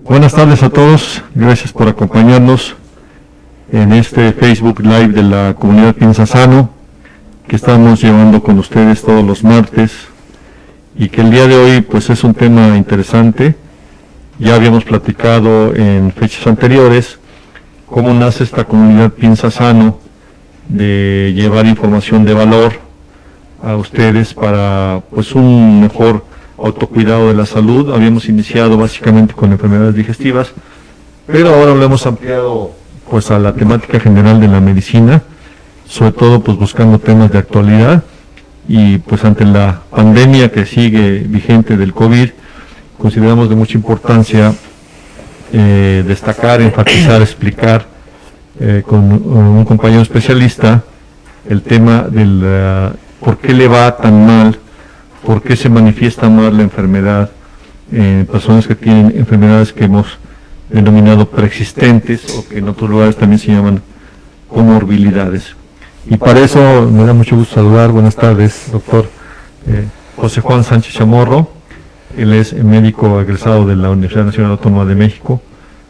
Buenas tardes a todos, gracias por acompañarnos en este Facebook Live de la comunidad Piensa Sano, que estamos llevando con ustedes todos los martes, y que el día de hoy pues es un tema interesante. Ya habíamos platicado en fechas anteriores cómo nace esta comunidad Piensa Sano, de llevar información de valor a ustedes para pues un mejor autocuidado de la salud. Habíamos iniciado básicamente con enfermedades digestivas, pero ahora lo hemos ampliado pues a la temática general de la medicina, sobre todo pues buscando temas de actualidad, y pues ante la pandemia que sigue vigente del COVID, consideramos de mucha importancia destacar, enfatizar, explicar con un compañero especialista el tema del por qué le va tan mal, por qué se manifiesta mal la enfermedad en personas que tienen enfermedades que hemos denominado preexistentes, o que en otros lugares también se llaman comorbilidades. Y para eso me da mucho gusto saludar. Buenas tardes, doctor José Juan Sánchez Chamorro. Él es médico egresado de la Universidad Nacional Autónoma de México,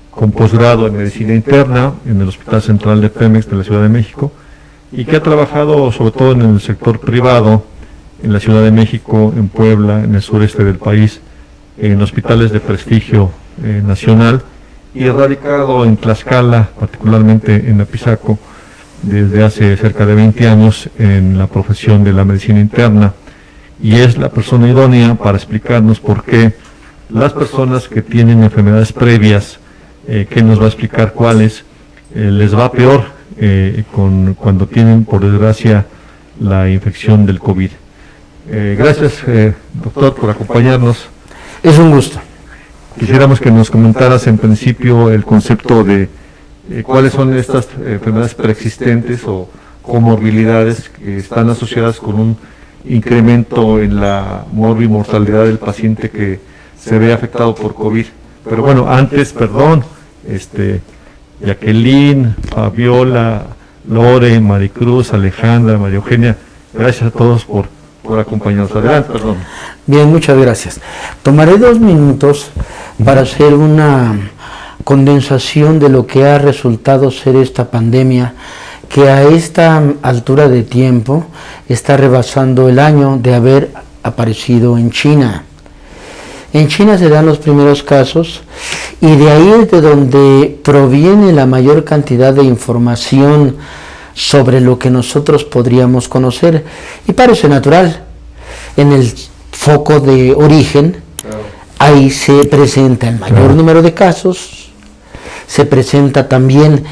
con posgrado en Medicina Interna en el Hospital Central de Pemex de la Ciudad de México, y que ha trabajado sobre todo en el sector privado, en la Ciudad de México, en Puebla, en el sureste del país, en hospitales de prestigio nacional, y radicado en Tlaxcala, particularmente en Apizaco, desde hace cerca de 20 años en la profesión de la medicina interna, y es la persona idónea para explicarnos por qué las personas que tienen enfermedades previas, que nos va a explicar cuáles, les va peor cuando tienen, por desgracia, la infección del COVID. Gracias, doctor, por acompañarnos. Es un gusto. Quisiéramos que nos comentaras en principio el concepto de cuáles son estas enfermedades preexistentes o comorbilidades que están asociadas con un incremento en la morbimortalidad del paciente que se ve afectado por COVID. Pero bueno, antes, perdón, Jacqueline, Fabiola, Lore, Maricruz, Alejandra, María Eugenia, gracias a todos por acompañarnos. Adelante, perdón. Bien, muchas gracias. Tomaré 2 minutos para hacer una condensación de lo que ha resultado ser esta pandemia, que a esta altura de tiempo está rebasando el año de haber aparecido en China. En China se dan los primeros casos, y de ahí es de donde proviene la mayor cantidad de información sobre lo que nosotros podríamos conocer, y parece natural. En el foco de origen, ahí se presenta el mayor número de casos, se presenta también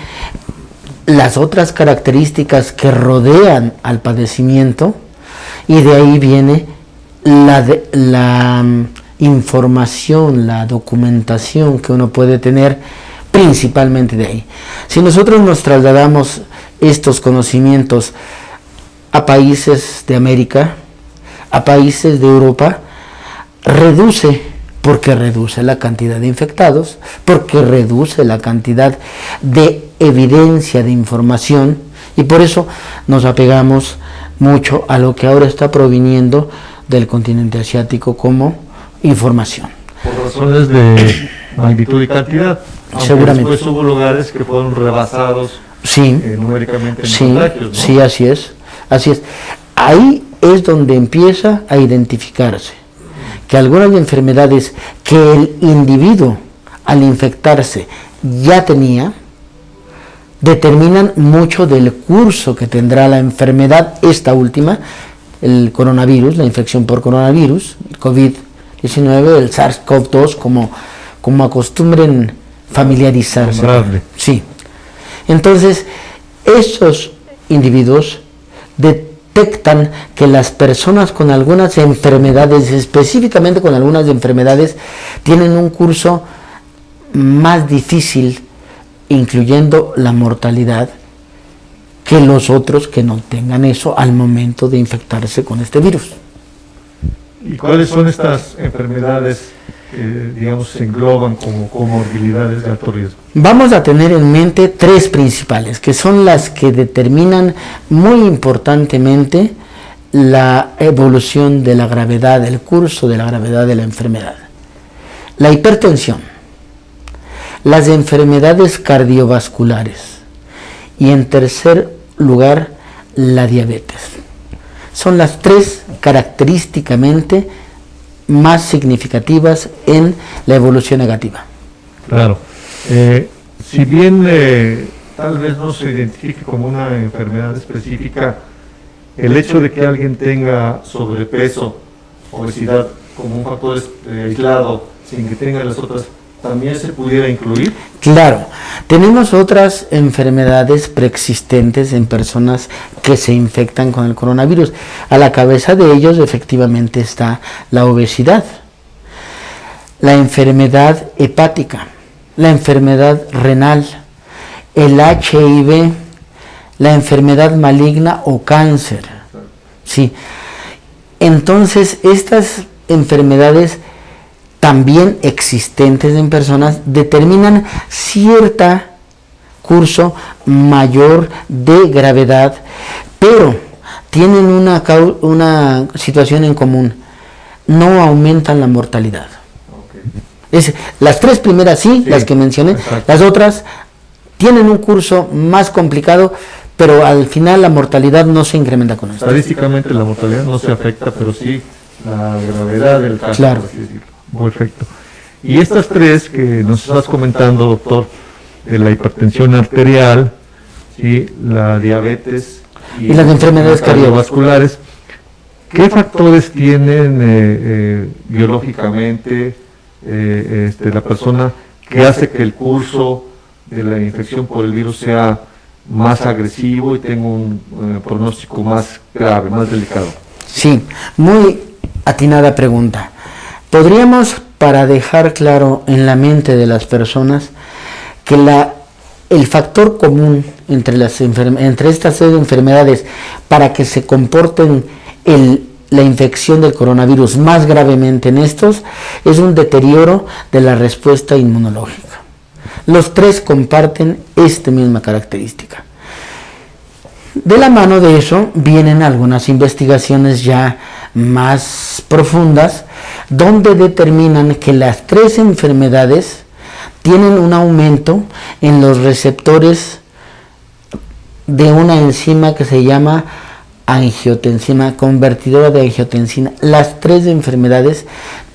las otras características que rodean al padecimiento, y de ahí viene la información, la documentación que uno puede tener, principalmente de ahí. Si nosotros nos trasladamos estos conocimientos a países de América, a países de Europa, porque reduce la cantidad de infectados, porque reduce la cantidad de evidencia de información, y por eso nos apegamos mucho a lo que ahora está proviniendo del continente asiático como información. Por razones de magnitud y cantidad. Seguramente. Después hubo lugares que fueron rebasados numéricamente en contagios, ¿no? Sí, así es. Ahí es donde empieza a identificarse que algunas enfermedades que el individuo al infectarse ya tenía, determinan mucho del curso que tendrá la enfermedad, esta última, el coronavirus, la infección por coronavirus, el COVID-19, el SARS-CoV-2, como acostumbren familiarizarse. Sí. Entonces, esos individuos detectan que las personas con algunas enfermedades, específicamente con algunas enfermedades, tienen un curso más difícil, incluyendo la mortalidad, que los otros que no tengan eso al momento de infectarse con este virus. ¿Y cuáles son estas enfermedades que, digamos, se engloban como comorbilidades de alto riesgo? Vamos a tener en mente 3 principales, que son las que determinan muy importantemente la evolución de la gravedad, el curso de la gravedad de la enfermedad. La hipertensión, las enfermedades cardiovasculares y en tercer lugar la diabetes. Son las tres característicamente más significativas en la evolución negativa. Claro. Si bien tal vez no se identifique como una enfermedad específica, el hecho de que alguien tenga sobrepeso, obesidad como un factor aislado, sin que tenga las otras, ¿también se pudiera incluir? Claro, tenemos otras enfermedades preexistentes en personas que se infectan con el coronavirus. A la cabeza de ellos efectivamente está la obesidad, la enfermedad hepática, la enfermedad renal, el HIV, la enfermedad maligna o cáncer. Sí. Entonces, estas enfermedades también existentes en personas determinan cierto curso mayor de gravedad, pero tienen una situación en común: no aumentan la mortalidad. Las tres primeras sí, las que mencioné. Exacto. Las otras tienen un curso más complicado, pero al final la mortalidad no se incrementa con esto. Estadísticamente la mortalidad no se afecta, pero sí la gravedad del caso. Claro. Así decirlo. Perfecto. Y estas tres que nos estás comentando, doctor, la hipertensión arterial, ¿sí?, la diabetes y las enfermedades cardiovasculares, ¿qué factores tienen biológicamente la persona que hace que el curso de la infección por el virus sea más agresivo y tenga un pronóstico más grave, más delicado? Sí, muy atinada pregunta. Podríamos, para dejar claro en la mente de las personas, que el factor común entre estas tres enfermedades para que se comporten la infección del coronavirus más gravemente en estos es un deterioro de la respuesta inmunológica. Los tres comparten esta misma característica. De la mano de eso vienen algunas investigaciones ya más profundas, donde determinan que las tres enfermedades tienen un aumento en los receptores de una enzima que se llama angiotensina, convertidora de angiotensina. Las tres enfermedades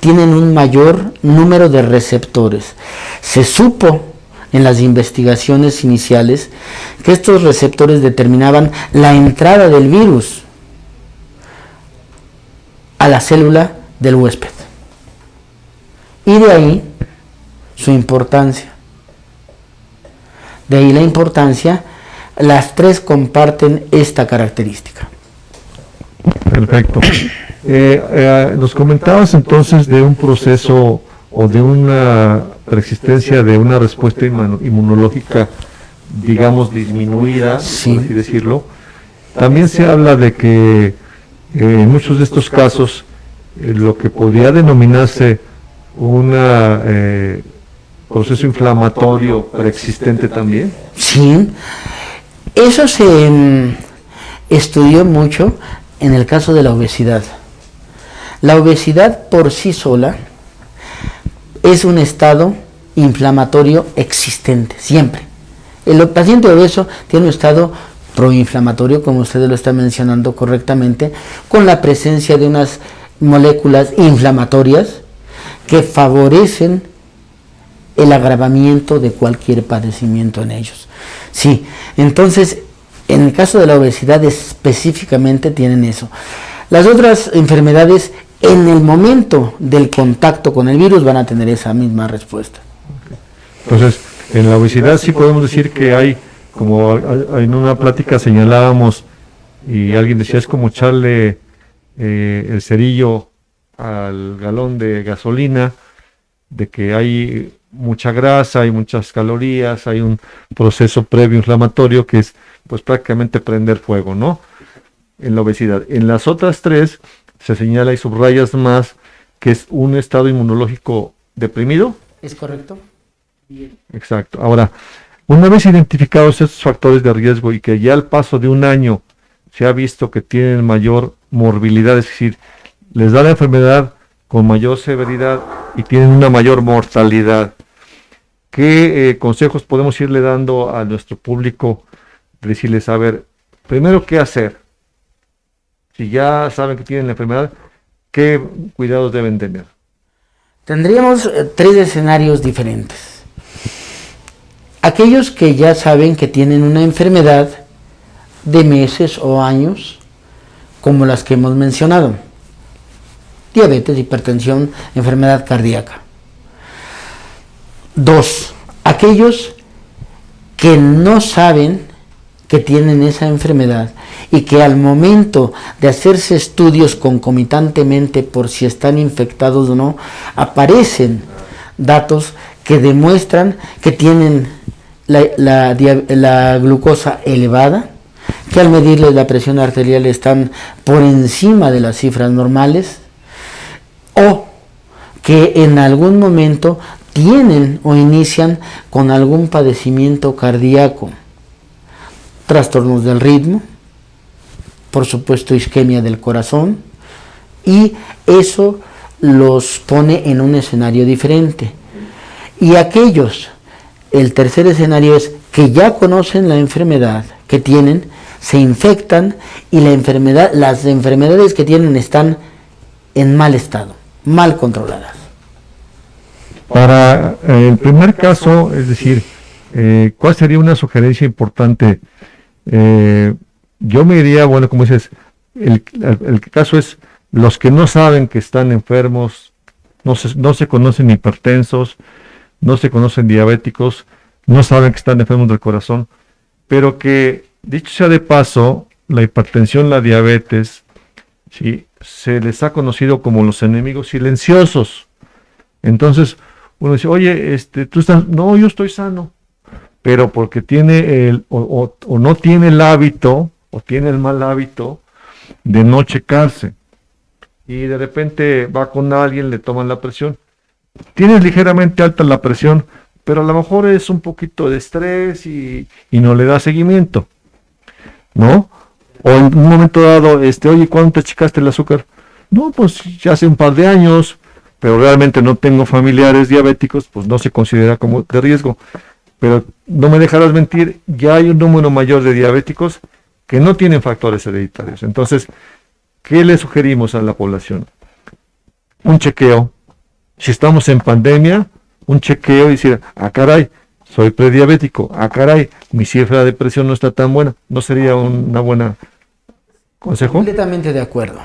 tienen un mayor número de receptores. Se supo en las investigaciones iniciales que estos receptores determinaban la entrada del virus a la célula del huésped. Y de ahí su importancia. De ahí la importancia, las tres comparten esta característica. Perfecto. Nos comentabas entonces de un proceso o de una preexistencia de una respuesta inmunológica, digamos, disminuida, sí, por así decirlo. También se habla de que en muchos de estos casos lo que podría denominarse un proceso inflamatorio preexistente también. Sí, eso se estudió mucho en el caso de la obesidad. La obesidad por sí sola es un estado inflamatorio existente, siempre. El paciente obeso tiene un estado proinflamatorio, como usted lo está mencionando correctamente, con la presencia de unas moléculas inflamatorias que favorecen el agravamiento de cualquier padecimiento en ellos. Sí, entonces, en el caso de la obesidad específicamente tienen eso. Las otras enfermedades, en el momento del contacto con el virus, van a tener esa misma respuesta. Entonces, en la obesidad sí podemos decir que hay, como en una plática señalábamos, y alguien decía, es como echarle el cerillo al galón de gasolina, de que hay mucha grasa, hay muchas calorías, hay un proceso previo inflamatorio que es pues prácticamente prender fuego, ¿no? En la obesidad. En las otras tres se señala y subrayas más que es un estado inmunológico deprimido. ¿Es correcto? Exacto. Ahora, una vez identificados estos factores de riesgo y que ya al paso de un año se ha visto que tienen mayor morbilidad, es decir, les da la enfermedad con mayor severidad y tienen una mayor mortalidad, ¿qué consejos podemos irle dando a nuestro público? Decirles, a ver, primero, ¿qué hacer? Si ya saben que tienen la enfermedad, ¿qué cuidados deben tener? Tendríamos 3 escenarios diferentes. Aquellos que ya saben que tienen una enfermedad de meses o años, como las que hemos mencionado: diabetes, hipertensión, enfermedad cardíaca. 2, aquellos que no saben que tienen esa enfermedad y que al momento de hacerse estudios concomitantemente por si están infectados o no, aparecen datos que demuestran que tienen la glucosa elevada, que al medirles la presión arterial están por encima de las cifras normales, o que en algún momento tienen o inician con algún padecimiento cardíaco, trastornos del ritmo, por supuesto isquemia del corazón, y eso los pone en un escenario diferente. Y aquellos, el tercer escenario es que ya conocen la enfermedad que tienen, se infectan y las enfermedades que tienen están en mal estado, mal controladas. Para el primer caso, es decir, ¿cuál sería una sugerencia importante? Yo me diría, bueno, como dices, el caso es los que no saben que están enfermos, no se conocen hipertensos, no se conocen diabéticos, no saben que están enfermos del corazón, pero que, dicho sea de paso, la hipertensión, la diabetes, ¿sí?, se les ha conocido como los enemigos silenciosos. Entonces, uno dice, oye, tú estás, no, yo estoy sano, pero porque tiene o no tiene el hábito, o tiene el mal hábito de no checarse. Y de repente va con alguien, le toman la presión. Tienes ligeramente alta la presión, pero a lo mejor es un poquito de estrés y no le da seguimiento, ¿no? O en un momento dado, oye, ¿cuándo te checaste el azúcar? No, pues ya hace un par de años, pero realmente no tengo familiares diabéticos, pues no se considera como de riesgo. Pero no me dejarás mentir, ya hay un número mayor de diabéticos que no tienen factores hereditarios. Entonces, ¿qué le sugerimos a la población? Un chequeo. Si estamos en pandemia, un chequeo y decir, caray, soy prediabético, caray, mi cifra de presión no está tan buena. ¿No sería una buena consejo? Completamente de acuerdo.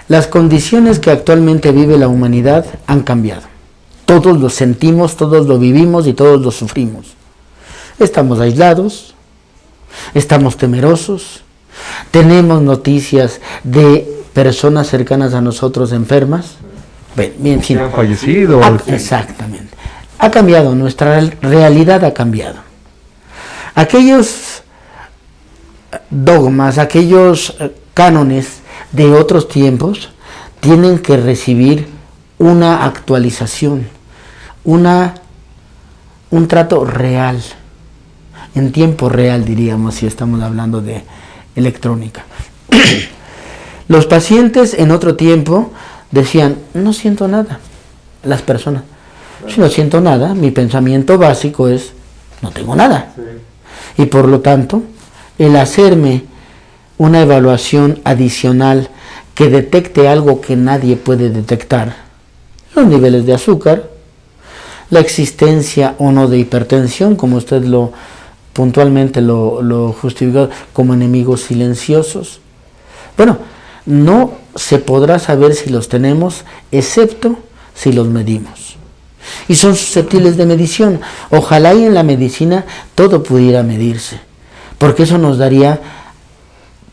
Las condiciones que actualmente vive la humanidad han cambiado. Todos lo sentimos, todos lo vivimos y todos lo sufrimos. Estamos aislados, estamos temerosos, tenemos noticias de personas cercanas a nosotros enfermas. Bien, sí. Han fallecido. Exactamente. Ha cambiado, nuestra realidad ha cambiado. Aquellos dogmas, aquellos cánones de otros tiempos tienen que recibir una actualización, un trato real, en tiempo real diríamos, si estamos hablando de electrónica. Los pacientes en otro tiempo decían, no siento nada. Las personas, si no siento nada, mi pensamiento básico es, no tengo nada. Sí. Y por lo tanto, el hacerme una evaluación adicional que detecte algo que nadie puede detectar, los niveles de azúcar, la existencia o no de hipertensión, como usted puntualmente lo justificó, como enemigos silenciosos. Bueno, no se podrá saber si los tenemos, excepto si los medimos. Y son susceptibles de medición. Ojalá y en la medicina todo pudiera medirse, porque eso nos daría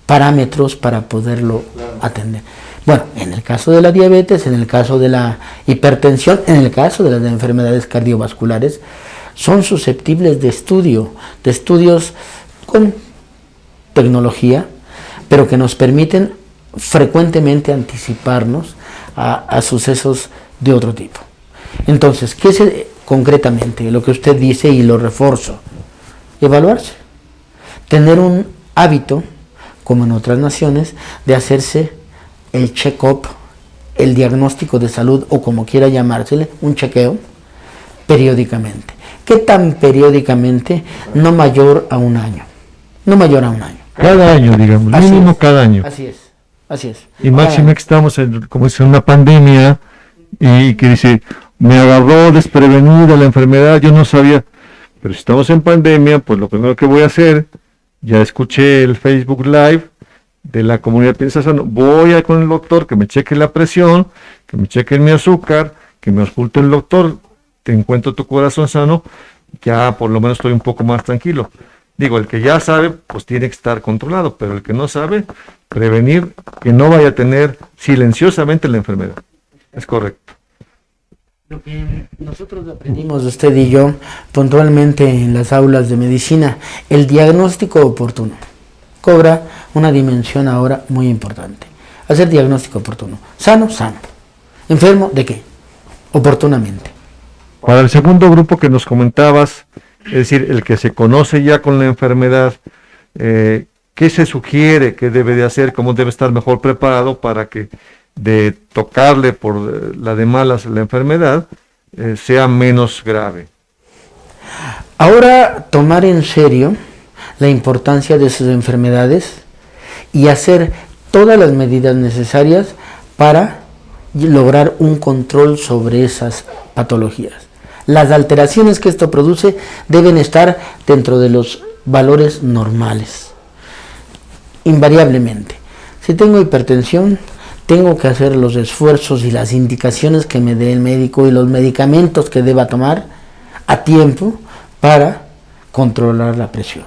parámetros para poderlo atender. Bueno, en el caso de la diabetes, en el caso de la hipertensión, en el caso de las enfermedades cardiovasculares, son susceptibles de estudios con tecnología, pero que nos permiten frecuentemente anticiparnos a sucesos de otro tipo. Entonces, ¿qué es concretamente lo que usted dice y lo refuerzo? Evaluarse, tener un hábito, como en otras naciones, de hacerse el check-up, el diagnóstico de salud o como quiera llamársele, un chequeo periódicamente, ¿Qué tan periódicamente? No mayor a un año. No mayor a un año. Cada año, digamos, Así mínimo es. cada año. Así es. Así es. Y máxime que estamos como es una pandemia y que dice, me agarró desprevenida la enfermedad, yo no sabía. Pero si estamos en pandemia, pues lo primero que voy a hacer, ya escuché el Facebook Live de la comunidad Piensa Sano, voy a con el doctor que me cheque la presión, que me cheque mi azúcar, que me ausculte el doctor, te encuentro tu corazón sano, ya por lo menos estoy un poco más tranquilo. Digo, el que ya sabe, pues tiene que estar controlado, pero el que no sabe, prevenir que no vaya a tener silenciosamente la enfermedad. Es correcto. Lo que nosotros aprendimos, usted y yo, puntualmente en las aulas de medicina, el diagnóstico oportuno cobra una dimensión ahora muy importante. Hacer diagnóstico oportuno. Sano, sano. Enfermo, ¿de qué? Oportunamente. Para el segundo grupo que nos comentabas, es decir, el que se conoce ya con la enfermedad, ¿qué se sugiere que debe de hacer? ¿Cómo debe estar mejor preparado para que de tocarle por la de malas la enfermedad sea menos grave? Ahora tomar en serio la importancia de sus enfermedades y hacer todas las medidas necesarias para lograr un control sobre esas patologías. Las alteraciones que esto produce deben estar dentro de los valores normales, invariablemente. Si tengo hipertensión, tengo que hacer los esfuerzos y las indicaciones que me dé el médico y los medicamentos que deba tomar a tiempo para controlar la presión.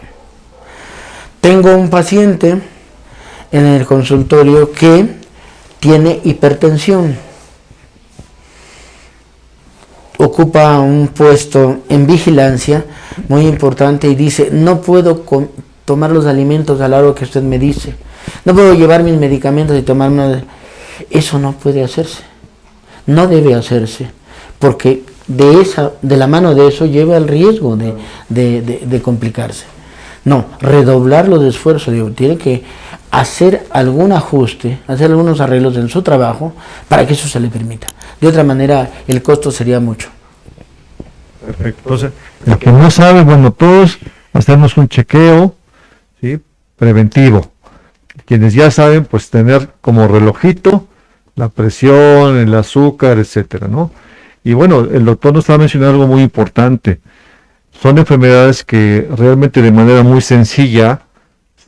Tengo un paciente en el consultorio que tiene hipertensión. Ocupa un puesto en vigilancia muy importante y dice, no puedo tomar los alimentos a la hora que usted me dice. No puedo llevar mis medicamentos y tomarme. Eso no puede hacerse. No debe hacerse. Porque de la mano de eso lleva el riesgo de complicarse. No, redoblar los esfuerzos. Tiene que hacer algún ajuste, hacer algunos arreglos en su trabajo para que eso se le permita. De otra manera, el costo sería mucho. Perfecto. Entonces, el que no sabe, bueno, todos hacemos un chequeo, ¿sí?, preventivo. Quienes ya saben, pues tener como relojito la presión, el azúcar, etcétera, ¿no? Y bueno, el doctor nos está mencionando algo muy importante. Son enfermedades que realmente de manera muy sencilla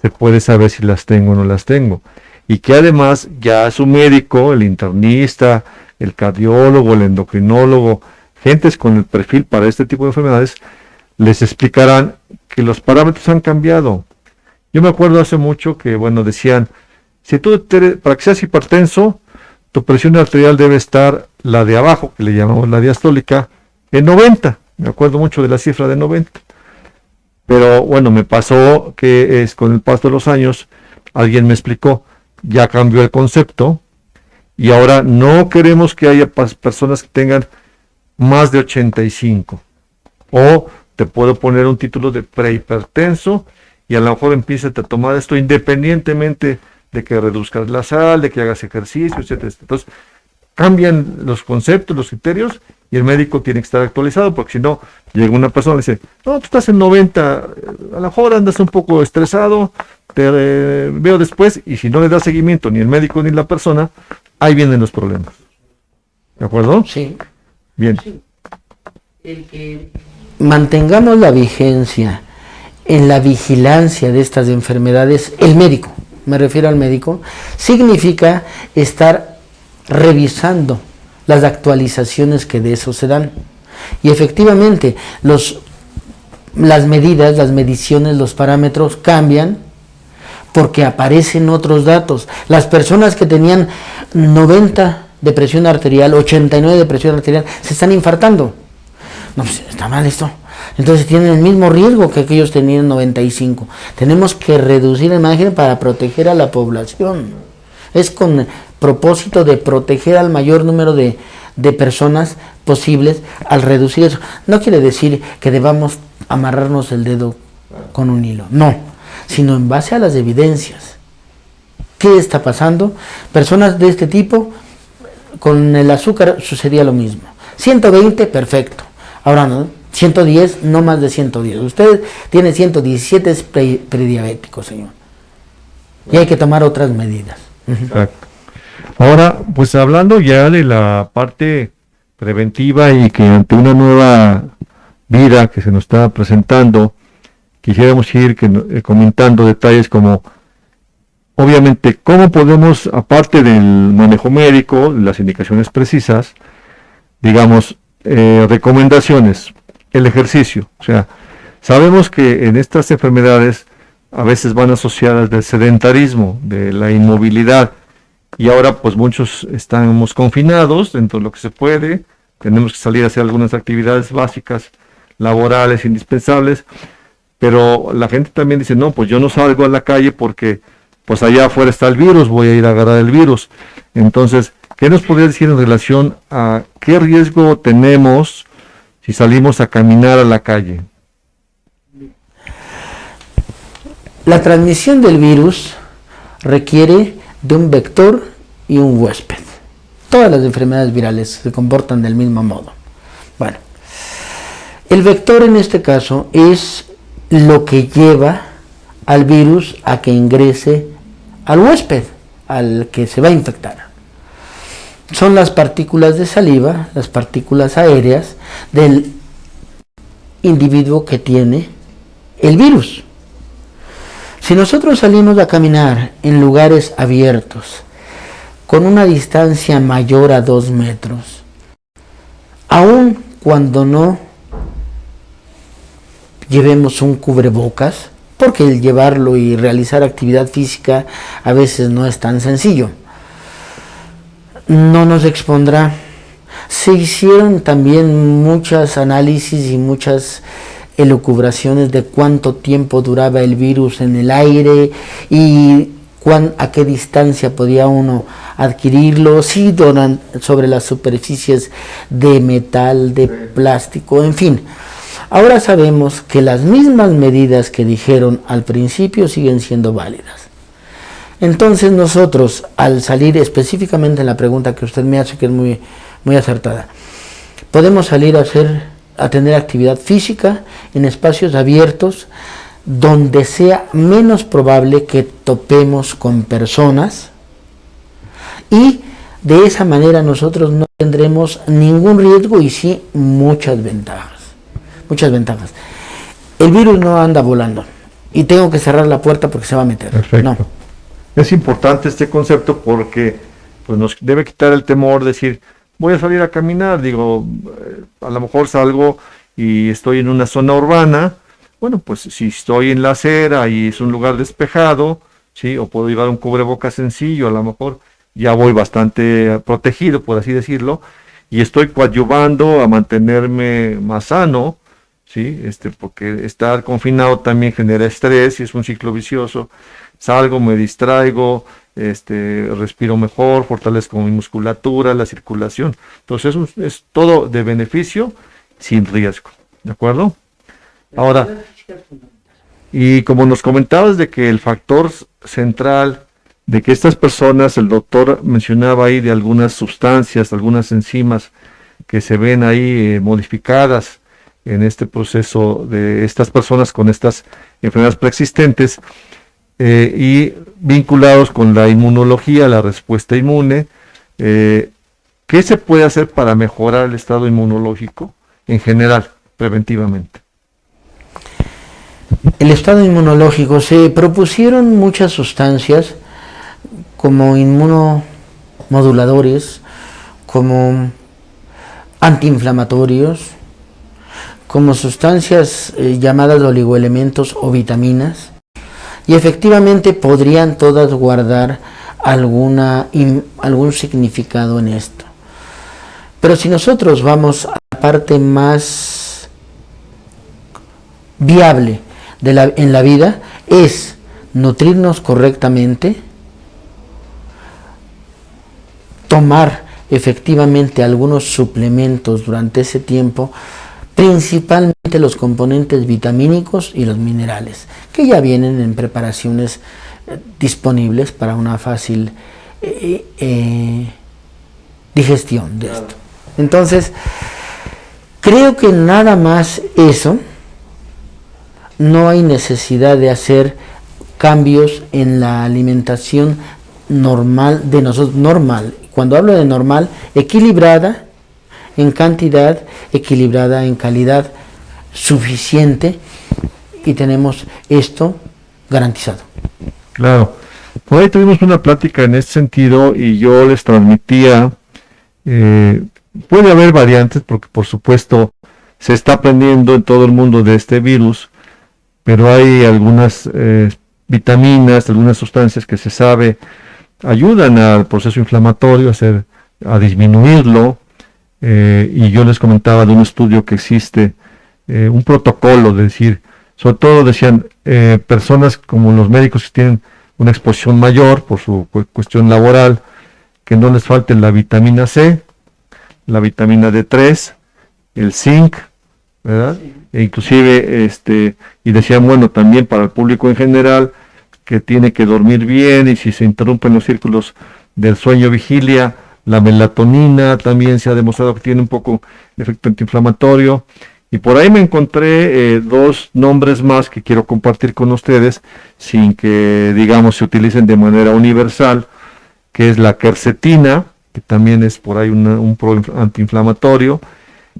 se puede saber si las tengo o no las tengo. Y que además ya su médico, el internista, el cardiólogo, el endocrinólogo, gentes con el perfil para este tipo de enfermedades, les explicarán que los parámetros han cambiado. Yo me acuerdo hace mucho que, bueno, decían, si tú para que seas hipertenso, tu presión arterial debe estar, la de abajo, que le llamamos la diastólica, en 90. Me acuerdo mucho de la cifra de 90. Pero bueno, me pasó que con el paso de los años, alguien me explicó, ya cambió el concepto, y ahora no queremos que haya personas que tengan más de 85. O te puedo poner un título de prehipertenso, y a lo mejor empieces a tomar esto independientemente de que reduzcas la sal, de que hagas ejercicio, etcétera. Entonces, cambian los conceptos, los criterios, y el médico tiene que estar actualizado, porque si no, llega una persona y dice, no, tú estás en 90, a lo mejor andas un poco estresado, te veo después, y si no le da seguimiento ni el médico ni la persona, ahí vienen los problemas. ¿De acuerdo? Sí. Bien. Sí. El que mantengamos la vigencia en la vigilancia de estas enfermedades, el médico, me refiero al médico, significa estar revisando las actualizaciones que de eso se dan. Y efectivamente, las medidas, las mediciones, los parámetros cambian porque aparecen otros datos. Las personas que tenían 90 de presión arterial, 89 de presión arterial, se están infartando. No, pues está mal esto. Entonces tienen el mismo riesgo que aquellos tenían 95. Tenemos que reducir el margen para proteger a la población. Es con propósito de proteger al mayor número de personas posibles al reducir eso. No quiere decir que debamos amarrarnos el dedo con un hilo, no, sino en base a las evidencias. ¿Qué está pasando? Personas de este tipo, con el azúcar sucedía lo mismo. 120, perfecto. Ahora no, 110, no más de 110. Usted tiene 117, es prediabético, señor. Y hay que tomar otras medidas. Exacto. Ahora, pues hablando ya de la parte preventiva y que ante una nueva vida que se nos está presentando, quisiéramos ir comentando detalles como, obviamente, cómo podemos, aparte del manejo médico, las indicaciones precisas, digamos, recomendaciones, el ejercicio. O sea, sabemos que en estas enfermedades a veces van asociadas del sedentarismo, de la inmovilidad, y ahora pues muchos estamos confinados dentro de lo que se puede, tenemos que salir a hacer algunas actividades básicas, laborales, indispensables, pero la gente también dice, no, pues yo no salgo a la calle porque pues allá afuera está el virus, voy a ir a agarrar el virus. Entonces, ¿qué nos podría decir en relación a qué riesgo tenemos si salimos a caminar a la calle? La transmisión del virus requiere de un vector y un huésped. Todas las enfermedades virales se comportan del mismo modo. Bueno, el vector en este caso es lo que lleva al virus a que ingrese al huésped, al que se va a infectar. Son las partículas de saliva, las partículas aéreas del individuo que tiene el virus. Si nosotros salimos a caminar en lugares abiertos, con una distancia mayor a 2 metros, aun cuando no llevemos un cubrebocas, porque el llevarlo y realizar actividad física a veces no es tan sencillo, no nos expondrá. Se hicieron también muchos análisis y muchas elucubraciones de cuánto tiempo duraba el virus en el aire y a qué distancia podía uno adquirirlo, si sobre las superficies de metal, de plástico, en fin. Ahora sabemos que las mismas medidas que dijeron al principio siguen siendo válidas. Entonces nosotros, al salir específicamente en la pregunta que usted me hace, que es muy, muy acertada, podemos salir a tener actividad física en espacios abiertos donde sea menos probable que topemos con personas, y de esa manera nosotros no tendremos ningún riesgo y sí muchas ventajas. Muchas ventajas. El virus no anda volando y tengo que cerrar la puerta porque se va a meter. Perfecto. No. Es importante este concepto porque pues, nos debe quitar el temor de decir, voy a salir a caminar, digo, a lo mejor salgo y estoy en una zona urbana. Bueno, pues si estoy en la acera y es un lugar despejado, ¿sí? O puedo llevar un cubrebocas sencillo, a lo mejor ya voy bastante protegido, por así decirlo, y estoy coadyuvando a mantenerme más sano, ¿sí? Porque estar confinado también genera estrés y es un ciclo vicioso. Salgo, me distraigo, respiro mejor, fortalezco mi musculatura, la circulación. Entonces es todo de beneficio sin riesgo, ¿de acuerdo? Ahora, y como nos comentabas de que el factor central de que estas personas, el doctor mencionaba ahí de algunas sustancias, algunas enzimas que se ven ahí modificadas en este proceso de estas personas con estas enfermedades preexistentes y vinculados con la inmunología, la respuesta inmune. ¿Qué se puede hacer para mejorar el estado inmunológico en general, preventivamente? El estado inmunológico, se propusieron muchas sustancias como inmunomoduladores, como antiinflamatorios, como sustancias llamadas oligoelementos o vitaminas, y efectivamente podrían todas guardar algún significado en esto. Pero si nosotros vamos a la parte más viable en la vida, es nutrirnos correctamente, tomar efectivamente algunos suplementos durante ese tiempo, principalmente los componentes vitamínicos y los minerales, que ya vienen en preparaciones disponibles para una fácil digestión de esto. Entonces, Creo que nada más eso, no hay necesidad de hacer cambios en la alimentación normal de nosotros, normal. Cuando hablo de normal, equilibrada en cantidad, equilibrada en calidad, suficiente, y tenemos esto garantizado. Claro. Por ahí tuvimos una plática en ese sentido y yo les transmitía, puede haber variantes porque por supuesto se está aprendiendo en todo el mundo de este virus, pero hay algunas vitaminas, algunas sustancias que se sabe ayudan al proceso inflamatorio, a disminuirlo, y yo les comentaba de un estudio que existe, un protocolo, de decir, sobre todo decían, personas como los médicos que tienen una exposición mayor por su cuestión laboral, que no les falte la vitamina C, la vitamina D3, el zinc, ¿verdad? Sí. E inclusive, y decían, bueno, también para el público en general, que tiene que dormir bien, y si se interrumpen los círculos del sueño-vigilia, la melatonina también se ha demostrado que tiene un poco efecto antiinflamatorio. Y por ahí me encontré dos nombres más que quiero compartir con ustedes, sin que, digamos, se utilicen de manera universal, que es la quercetina, que también es por ahí un antiinflamatorio,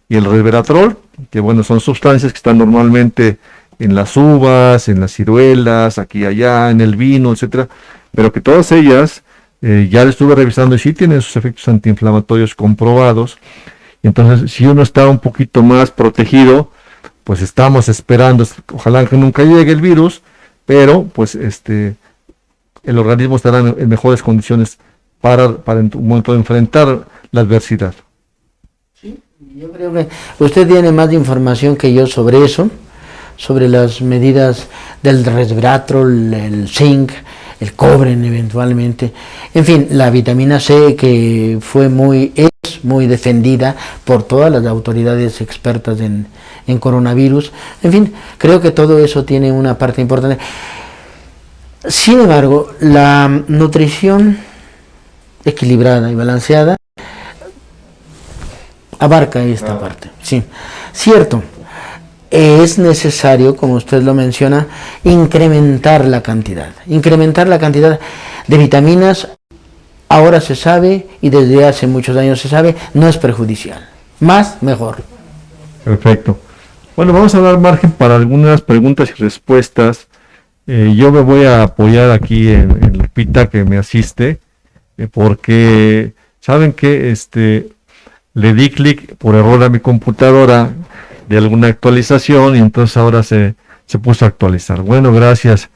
y el resveratrol, que bueno, son sustancias que están normalmente en las uvas, en las ciruelas, aquí y allá, en el vino, etcétera, pero que todas ellas, ya le estuve revisando y sí tienen sus efectos antiinflamatorios comprobados. Entonces, si uno está un poquito más protegido, pues estamos esperando, ojalá que nunca llegue el virus, pero pues el organismo estará en mejores condiciones para en un momento de enfrentar la adversidad. Sí, yo creo que usted tiene más información que yo sobre eso, sobre las medidas del resveratrol, el zinc, el cobre eventualmente, en fin, la vitamina C, que es muy defendida por todas las autoridades expertas en coronavirus. En fin, creo que todo eso tiene una parte importante. Sin embargo, la nutrición equilibrada y balanceada abarca esta parte. Sí, cierto. Es necesario, como usted lo menciona, incrementar la cantidad de vitaminas. Ahora se sabe, y desde hace muchos años se sabe, no es perjudicial. Más, mejor. Perfecto. Bueno, vamos a dar margen para algunas preguntas y respuestas. Yo me voy a apoyar aquí en Lupita, que me asiste, porque saben que le di clic por error a mi computadora de alguna actualización y entonces ahora se puso a actualizar. Bueno, gracias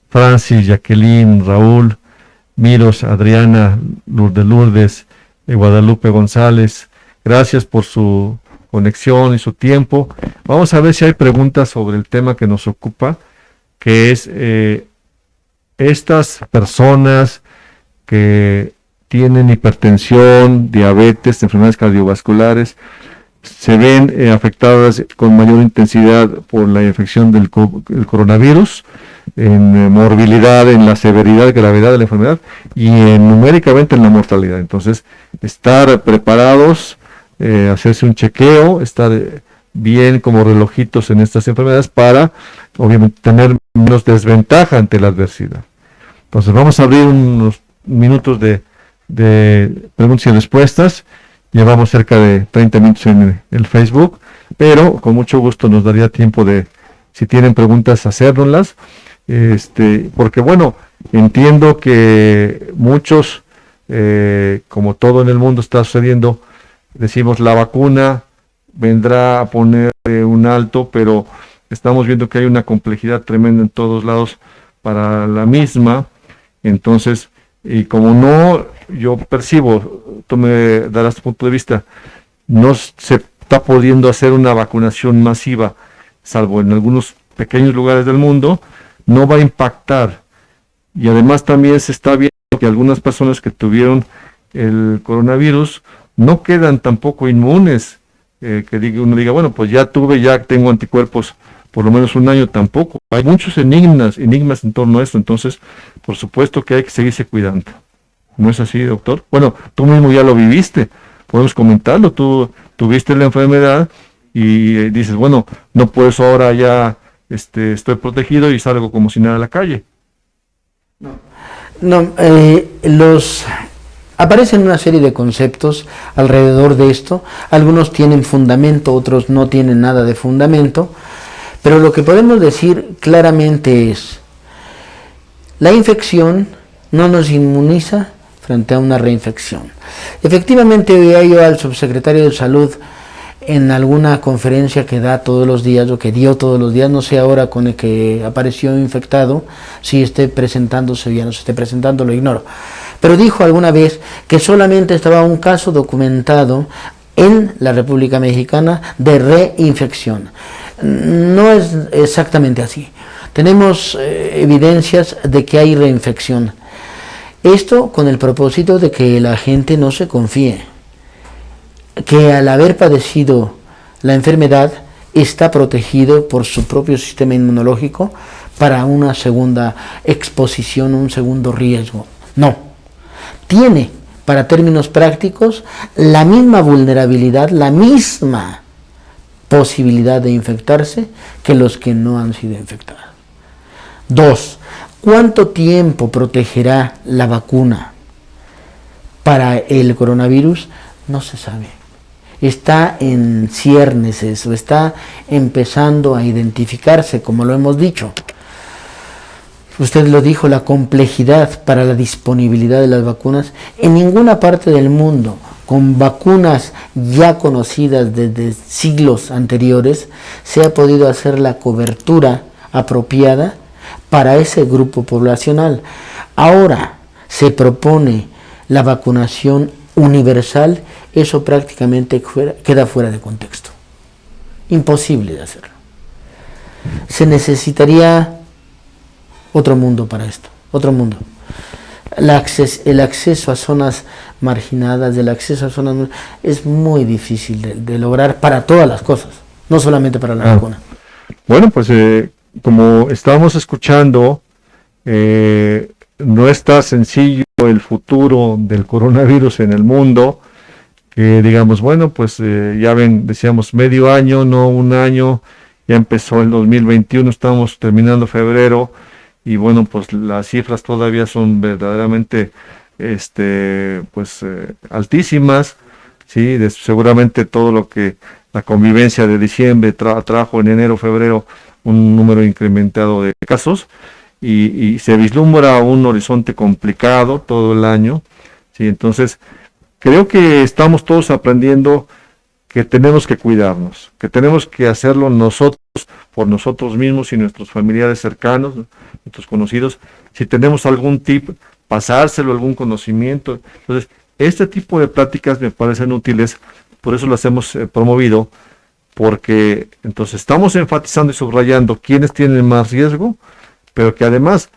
Francis, Jacqueline, Raúl, Miros, Adriana, Lourdes, Guadalupe González, gracias por su conexión y su tiempo. Vamos a ver si hay preguntas sobre el tema que nos ocupa, que es estas personas que tienen hipertensión, diabetes, enfermedades cardiovasculares, se ven afectadas con mayor intensidad por la infección del coronavirus, en morbilidad, en la severidad, gravedad de la enfermedad y numéricamente en la mortalidad. Entonces, estar preparados, hacerse un chequeo, estar bien como relojitos en estas enfermedades para, obviamente, tener menos desventaja ante la adversidad. Entonces, vamos a abrir unos minutos de preguntas y respuestas. Llevamos cerca de 30 minutos en el Facebook, pero con mucho gusto nos daría tiempo de, si tienen preguntas, hacérnoslas. Porque bueno, entiendo que muchos, como todo en el mundo está sucediendo, decimos la vacuna vendrá a poner un alto, pero estamos viendo que hay una complejidad tremenda en todos lados para la misma. Entonces, y como no, yo percibo, tú me darás tu punto de vista, no se está pudiendo hacer una vacunación masiva, salvo en algunos pequeños lugares del mundo, no va a impactar. Y además también se está viendo que algunas personas que tuvieron el coronavirus no quedan tampoco inmunes, que uno diga, bueno, pues ya tengo anticuerpos por lo menos un año, tampoco. Hay muchos enigmas en torno a esto, entonces, por supuesto que hay que seguirse cuidando. ¿No es así, doctor? Bueno, tú mismo ya lo viviste, podemos comentarlo, tú tuviste la enfermedad y dices, bueno, no, pues ahora ya estoy protegido y salgo como si nada a la calle. No, aparecen una serie de conceptos alrededor de esto. Algunos tienen fundamento, otros no tienen nada de fundamento. Pero lo que podemos decir claramente es, la infección no nos inmuniza frente a una reinfección. Efectivamente, oía yo al subsecretario de Salud en alguna conferencia que da todos los días, o que dio todos los días, no sé ahora con el que apareció infectado, si esté presentándose o ya no se esté presentando, lo ignoro. Pero dijo alguna vez que solamente estaba un caso documentado en la República Mexicana de reinfección. No es exactamente así. Tenemos evidencias de que hay reinfección. Esto con el propósito de que la gente no se confíe, que al haber padecido la enfermedad está protegido por su propio sistema inmunológico para una segunda exposición, un segundo riesgo. No, tiene, para términos prácticos, la misma vulnerabilidad, la misma posibilidad de infectarse que los que no han sido infectados. 2. ¿Cuánto tiempo protegerá la vacuna para el coronavirus? No se sabe. Está en ciernes eso, está empezando a identificarse, como lo hemos dicho. Usted lo dijo, la complejidad para la disponibilidad de las vacunas. En ninguna parte del mundo, con vacunas ya conocidas desde siglos anteriores, se ha podido hacer la cobertura apropiada para ese grupo poblacional. Ahora se propone la vacunación universal, eso prácticamente queda fuera de contexto. Imposible de hacerlo. Se necesitaría otro mundo para esto, otro mundo. El acceso a zonas marginadas, el acceso a zonas es muy difícil de lograr para todas las cosas, no solamente para la vacuna. Bueno, pues como estábamos escuchando, no está sencillo el futuro del coronavirus en el mundo, que digamos, bueno, pues ya ven, decíamos medio año, no un año, ya empezó el 2021, estamos terminando febrero, y bueno, pues las cifras todavía son verdaderamente altísimas, ¿sí? Seguramente todo lo que la convivencia de diciembre trajo en enero, febrero, un número incrementado de casos, y se vislumbra un horizonte complicado todo el año, ¿sí? Entonces, creo que estamos todos aprendiendo que tenemos que cuidarnos, que tenemos que hacerlo nosotros, por nosotros mismos y nuestros familiares cercanos, nuestros conocidos. Si tenemos algún tip, pasárselo, algún conocimiento. Entonces, este tipo de pláticas me parecen útiles, por eso las hemos promovido, porque entonces estamos enfatizando y subrayando quiénes tienen más riesgo, pero que además,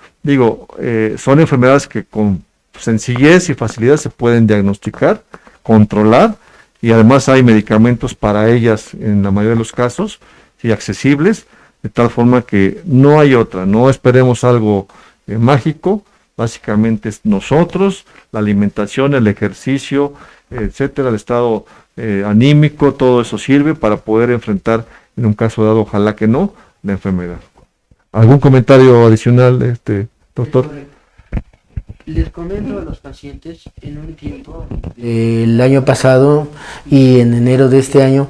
son enfermedades que con sencillez y facilidad se pueden diagnosticar, controlar, y además hay medicamentos para ellas en la mayoría de los casos, y accesibles, de tal forma que no hay otra, no esperemos algo mágico, básicamente es nosotros, la alimentación, el ejercicio, etcétera, el estado anímico, todo eso sirve para poder enfrentar, en un caso dado, ojalá que no, la enfermedad. ¿Algún comentario adicional, doctor? Les comento a los pacientes, en un tiempo, el año pasado y en enero de este año,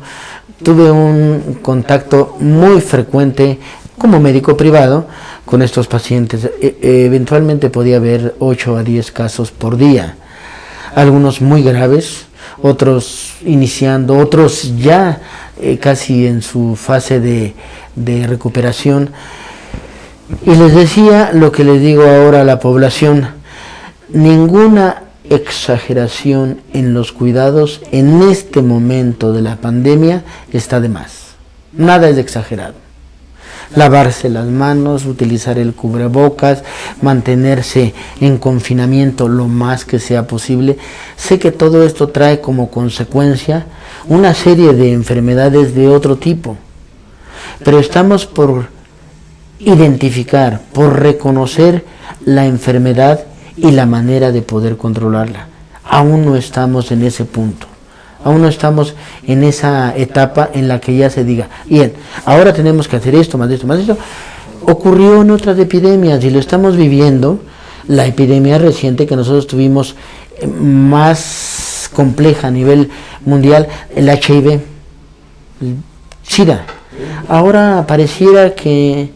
tuve un contacto muy frecuente como médico privado con estos pacientes. Eventualmente podía haber 8 a 10 casos por día, algunos muy graves, otros iniciando, otros ya casi en su fase de recuperación. Y les decía lo que les digo ahora a la población: ninguna exageración en los cuidados en este momento de la pandemia está de más. Nada es exagerado. Lavarse las manos, utilizar el cubrebocas, mantenerse en confinamiento lo más que sea posible. Sé que todo esto trae como consecuencia una serie de enfermedades de otro tipo, pero estamos por identificar, por reconocer la enfermedad y la manera de poder controlarla. Aún no estamos en ese punto. Aún no estamos en esa etapa en la que ya se diga, bien, ahora tenemos que hacer esto, más esto, más esto. Ocurrió en otras epidemias y lo estamos viviendo. La epidemia reciente que nosotros tuvimos más compleja a nivel mundial, el HIV, el SIDA. Ahora pareciera que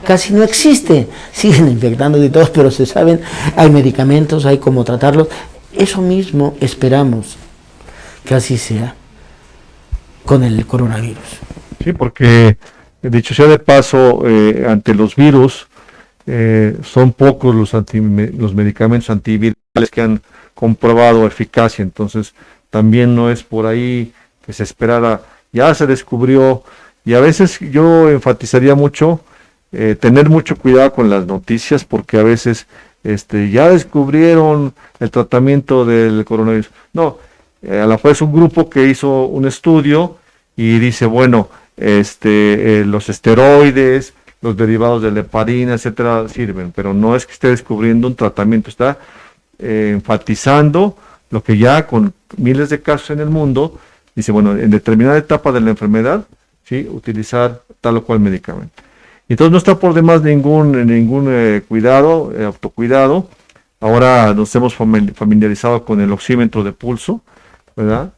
casi no existe, siguen infectando de todos, pero se saben, hay medicamentos, hay cómo tratarlos. Eso mismo esperamos que así sea con el coronavirus. Sí, porque dicho sea de paso, ante los virus, son pocos los medicamentos antivirales que han comprobado eficacia, entonces también no es por ahí que se esperara, ya se descubrió, y a veces yo enfatizaría mucho tener mucho cuidado con las noticias, porque a veces ya descubrieron el tratamiento del coronavirus. No, a lo mejor es un grupo que hizo un estudio y dice, bueno, los esteroides, los derivados de la heparina, etcétera, sirven, pero no es que esté descubriendo un tratamiento, está enfatizando lo que ya con miles de casos en el mundo, dice, bueno, en determinada etapa de la enfermedad, ¿sí?, utilizar tal o cual medicamento. Entonces no está por demás ningún cuidado, autocuidado. Ahora nos hemos familiarizado con el oxímetro de pulso, ¿verdad?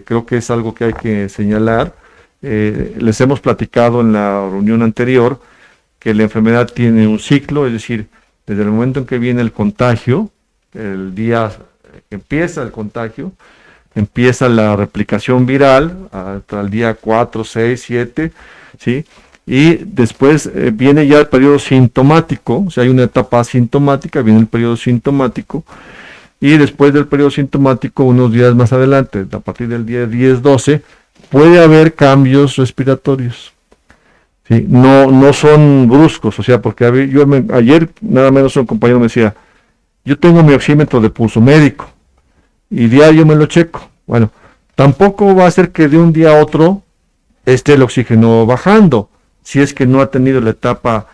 Creo que es algo que hay que señalar. Les hemos platicado en la reunión anterior que la enfermedad tiene un ciclo, es decir, desde el momento en que viene el contagio, el día que empieza el contagio, empieza la replicación viral hasta el día 4, 6, 7, ¿sí? Y después viene ya el periodo sintomático, o sea, hay una etapa asintomática, viene el periodo sintomático, y después del periodo sintomático, unos días más adelante, a partir del día 10, 12, puede haber cambios respiratorios. ¿Sí? No son bruscos, o sea, porque ayer nada menos un compañero me decía, yo tengo mi oxímetro de pulso médico y diario me lo checo. Bueno, tampoco va a ser que de un día a otro esté el oxígeno bajando, si es que no ha tenido la etapa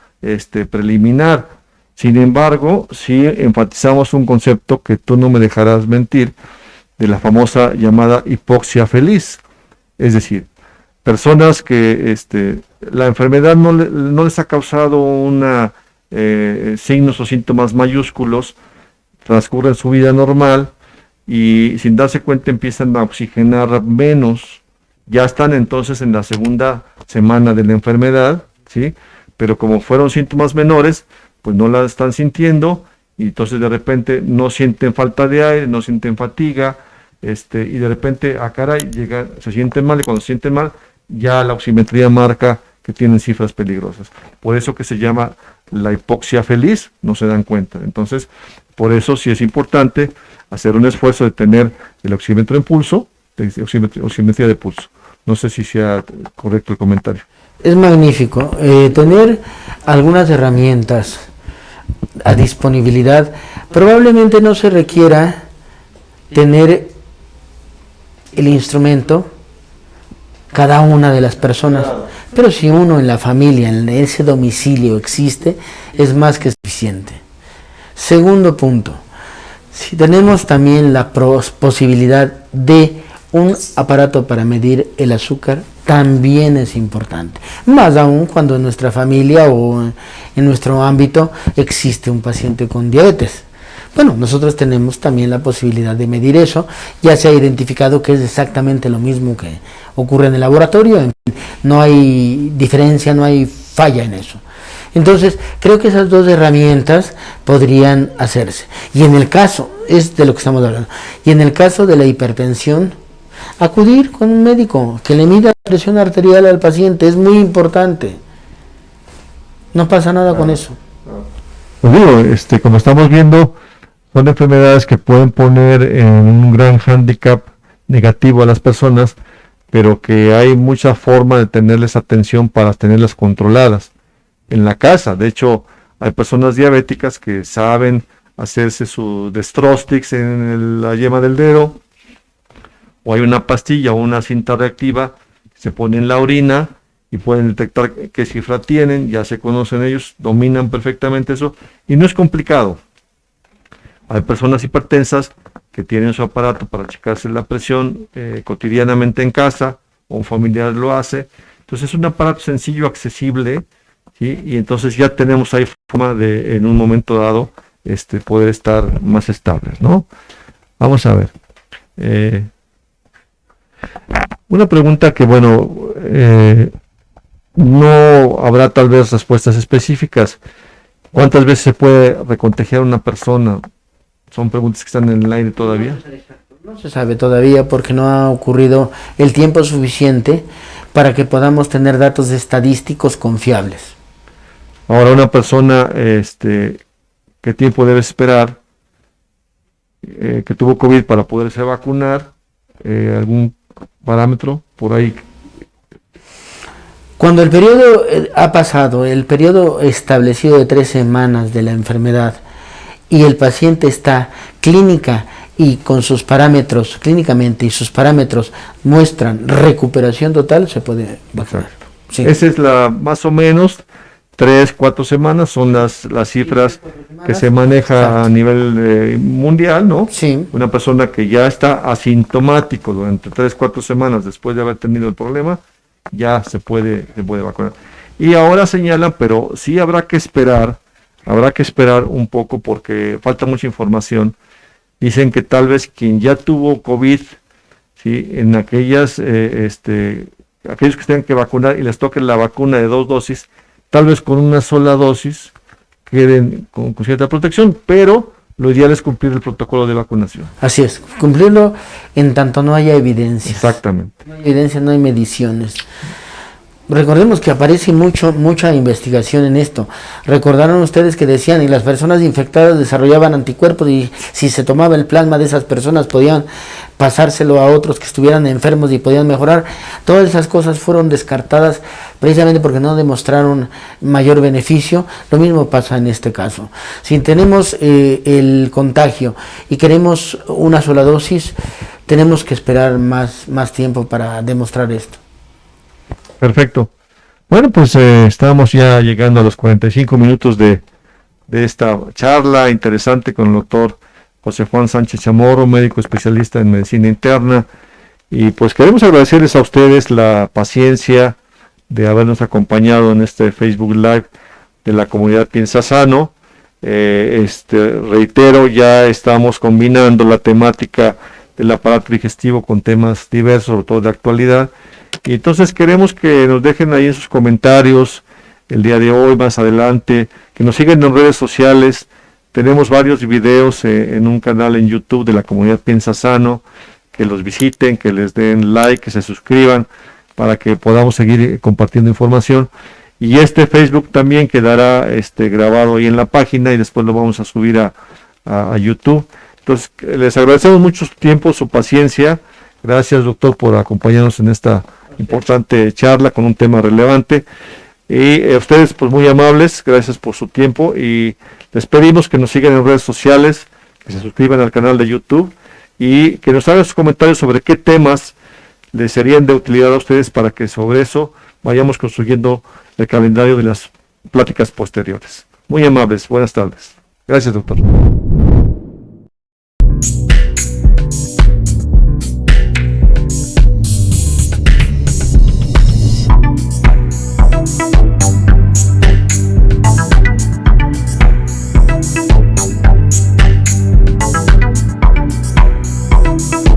preliminar. Sin embargo, sí enfatizamos un concepto que tú no me dejarás mentir, de la famosa llamada hipoxia feliz. Es decir, personas que la enfermedad no les ha causado signos o síntomas mayúsculos, transcurren su vida normal y sin darse cuenta empiezan a oxigenar menos. Ya están entonces en la segunda semana de la enfermedad, ¿sí? Pero como fueron síntomas menores, pues no la están sintiendo y entonces de repente no sienten falta de aire, no sienten fatiga, y de repente, caray, se sienten mal, y cuando se sienten mal, ya la oximetría marca que tienen cifras peligrosas. Por eso que se llama la hipoxia feliz, no se dan cuenta. Entonces, por eso sí es importante hacer un esfuerzo de tener el oxímetro en pulso, oximetría de pulso. No sé si sea correcto el comentario. Es magnífico. Tener algunas herramientas a disponibilidad, probablemente no se requiera tener el instrumento cada una de las personas, pero si uno en la familia, en ese domicilio existe, es más que suficiente. Segundo punto, si tenemos también la posibilidad de un aparato para medir el azúcar, también es importante, más aún cuando en nuestra familia o en nuestro ámbito existe un paciente con diabetes. Bueno, nosotros tenemos también la posibilidad de medir eso, ya se ha identificado que es exactamente lo mismo que ocurre en el laboratorio, en fin, no hay diferencia, no hay falla en eso. Entonces, creo que esas dos herramientas podrían hacerse. Y en el caso, es de lo que estamos hablando, y en el caso de la hipertensión, acudir con un médico que le mida la presión arterial al paciente, es muy importante. No pasa nada con eso. Pues digo, como estamos viendo, son enfermedades que pueden poner en un gran hándicap negativo a las personas, pero que hay mucha forma de tenerles atención para tenerlas controladas en la casa. De hecho, hay personas diabéticas que saben hacerse su dextrostix en la yema del dedo, o hay una pastilla o una cinta reactiva que se pone en la orina y pueden detectar qué cifra tienen, ya se conocen ellos, dominan perfectamente eso y no es complicado. Hay personas hipertensas que tienen su aparato para checarse la presión cotidianamente en casa, o un familiar lo hace. Entonces es un aparato sencillo, accesible, ¿sí? Y entonces ya tenemos ahí forma de, en un momento dado, poder estar más estables, ¿no? Vamos a ver. Una pregunta que, bueno, no habrá tal vez respuestas específicas. ¿Cuántas veces se puede recontagiar a una persona? Son preguntas que están en el aire todavía. No se sabe todavía porque no ha ocurrido el tiempo suficiente para que podamos tener datos estadísticos confiables. Ahora, una persona, ¿qué tiempo debe esperar que tuvo COVID para poderse vacunar? ¿Algún parámetro por ahí? Cuando el periodo ha pasado, el periodo establecido de 3 semanas de la enfermedad, y el paciente está clínica y con sus parámetros, clínicamente, y sus parámetros muestran recuperación total, se puede vacunar. Sí. Esa es más o menos 3-4 semanas, son las cifras que se maneja a nivel mundial, ¿no? Sí. Una persona que ya está asintomático durante 3-4 semanas después de haber tenido el problema, ya se puede vacunar. Y ahora señalan, pero sí habrá que esperar un poco porque falta mucha información. Dicen que tal vez quien ya tuvo COVID, ¿sí? En aquellos que tengan que vacunar y les toque la vacuna de 2 dosis, tal vez con una sola dosis queden con cierta protección, pero lo ideal es cumplir el protocolo de vacunación. Así es, cumplirlo en tanto no haya evidencia. Exactamente. No hay evidencia, no hay mediciones. Recordemos que aparece mucha investigación en esto. Recordaron ustedes que decían, y las personas infectadas desarrollaban anticuerpos, y si se tomaba el plasma de esas personas podían pasárselo a otros que estuvieran enfermos y podían mejorar. Todas esas cosas fueron descartadas precisamente porque no demostraron mayor beneficio. Lo mismo pasa en este caso. Si tenemos el contagio y queremos una sola dosis, tenemos que esperar más tiempo para demostrar esto. Perfecto. Bueno, pues estamos ya llegando a los 45 minutos de esta charla interesante con el doctor José Juan Sánchez Chamorro, médico especialista en medicina interna. Y pues queremos agradecerles a ustedes la paciencia de habernos acompañado en este Facebook Live de la comunidad Piensa Sano. Reitero, ya estamos combinando la temática del aparato digestivo con temas diversos, sobre todo de actualidad. Y entonces queremos que nos dejen ahí en sus comentarios el día de hoy, más adelante, que nos sigan en redes sociales. Tenemos varios videos en un canal en YouTube de la comunidad Piensa Sano, que los visiten, que les den like, que se suscriban para que podamos seguir compartiendo información. Y Facebook también quedará grabado ahí en la página y después lo vamos a subir a YouTube. Entonces les agradecemos mucho su tiempo, su paciencia. Gracias, doctor, por acompañarnos en esta importante charla con un tema relevante. Y ustedes, pues muy amables, gracias por su tiempo y les pedimos que nos sigan en redes sociales, que se suscriban al canal de YouTube y que nos hagan sus comentarios sobre qué temas les serían de utilidad a ustedes para que sobre eso vayamos construyendo el calendario de las pláticas posteriores. Muy amables, buenas tardes. Gracias, doctor.